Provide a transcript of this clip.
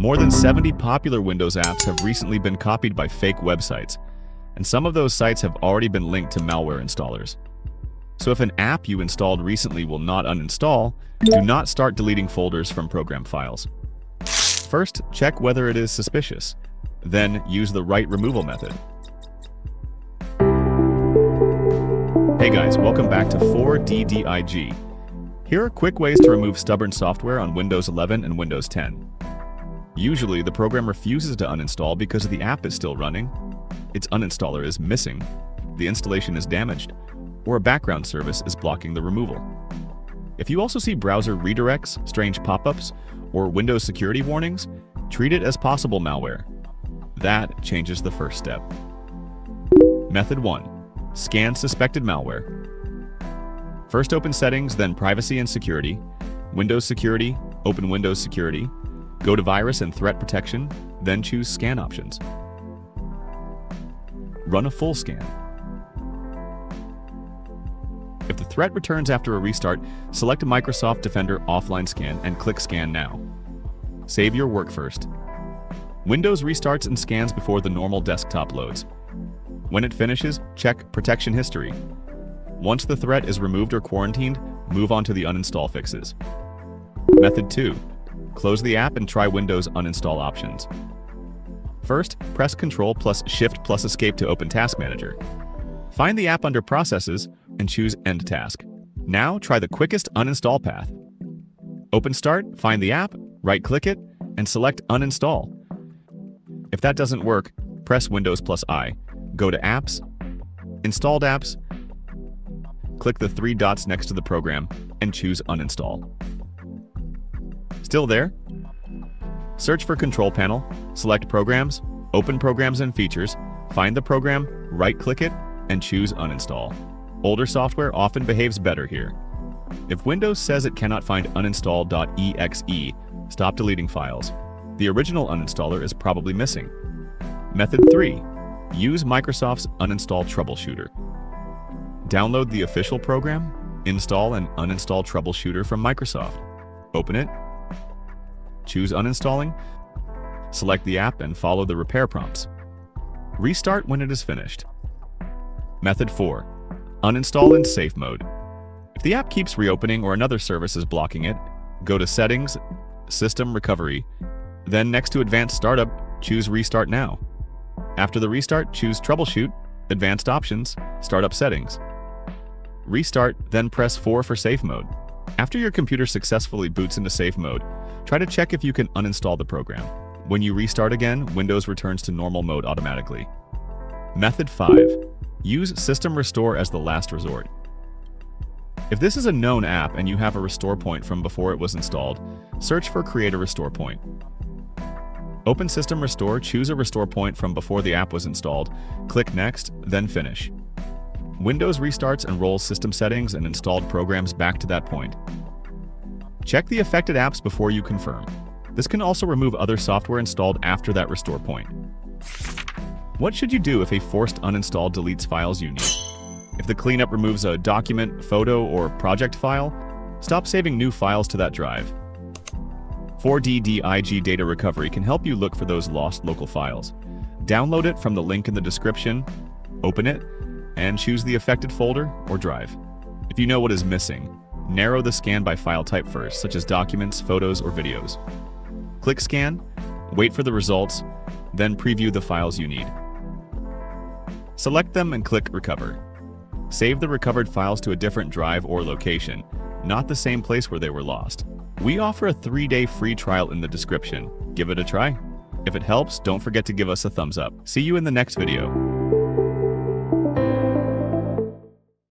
More than 70 popular Windows apps have recently been copied by fake websites, and some of those sites have already been linked to malware installers. So if an app you installed recently will not uninstall, do not start deleting folders from program files. First, check whether it is suspicious. Then, use the right removal method. Hey guys, welcome back to 4DDIG. Here are quick ways to remove stubborn software on Windows 11 and Windows 10. Usually, the program refuses to uninstall because the app is still running, its uninstaller is missing, the installation is damaged, or a background service is blocking the removal. If you also see browser redirects, strange pop-ups, or Windows security warnings, treat it as possible malware. That changes the first step. Method 1. Scan suspected malware. First open Settings, then Privacy and Security, Windows Security, open Windows Security, go to Virus and Threat Protection, then choose Scan Options. Run a full scan. If the threat returns after a restart, select a Microsoft Defender offline scan and click Scan Now. Save your work first. Windows restarts and scans before the normal desktop loads. When it finishes, check Protection History. Once the threat is removed or quarantined, move on to the uninstall fixes. Method 2. Close the app and try Windows uninstall options. First, press Ctrl plus Shift plus Escape to open Task Manager. Find the app under Processes and choose End Task. Now try the quickest uninstall path. Open Start, find the app, right-click it, and select Uninstall. If that doesn't work, press Windows plus I, go to Apps, Installed Apps, click the three dots next to the program, and choose Uninstall. Still there? Search for Control Panel, select Programs, open Programs and Features, find the program, right-click it, and choose Uninstall. Older software often behaves better here. If Windows says it cannot find uninstall.exe, stop deleting files. The original uninstaller is probably missing. Method 3. Use Microsoft's Uninstall Troubleshooter. Download the official program, install and uninstall Troubleshooter from Microsoft. Open it, choose Uninstalling, select the app and follow the repair prompts. Restart when it is finished. Method 4. Uninstall in safe mode. If the app keeps reopening or another service is blocking it, go to Settings, System Recovery, then next to Advanced Startup, choose Restart Now. After the restart, choose Troubleshoot, Advanced Options, Startup Settings. Restart, then press 4 for safe mode. After your computer successfully boots into safe mode, try to check if you can uninstall the program. When you restart again, Windows returns to normal mode automatically. Method 5. Use System Restore as the last resort. If this is a known app and you have a restore point from before it was installed, search for Create a Restore Point. Open System Restore, choose a restore point from before the app was installed, click Next, then Finish. Windows restarts and rolls system settings and installed programs back to that point. Check the affected apps before you confirm. This can also remove other software installed after that restore point. What should you do if a forced uninstall deletes files you need? If the cleanup removes a document, photo, or project file, stop saving new files to that drive. 4DDIG Data Recovery can help you look for those lost local files. Download it from the link in the description, open it, and choose the affected folder or drive. If you know what is missing, narrow the scan by file type first, such as documents, photos, or videos. Click Scan, wait for the results, then preview the files you need. Select them and click Recover. Save the recovered files to a different drive or location, not the same place where they were lost. We offer a 3-day free trial in the description. Give it a try. If it helps, don't forget to give us a thumbs up. See you in the next video.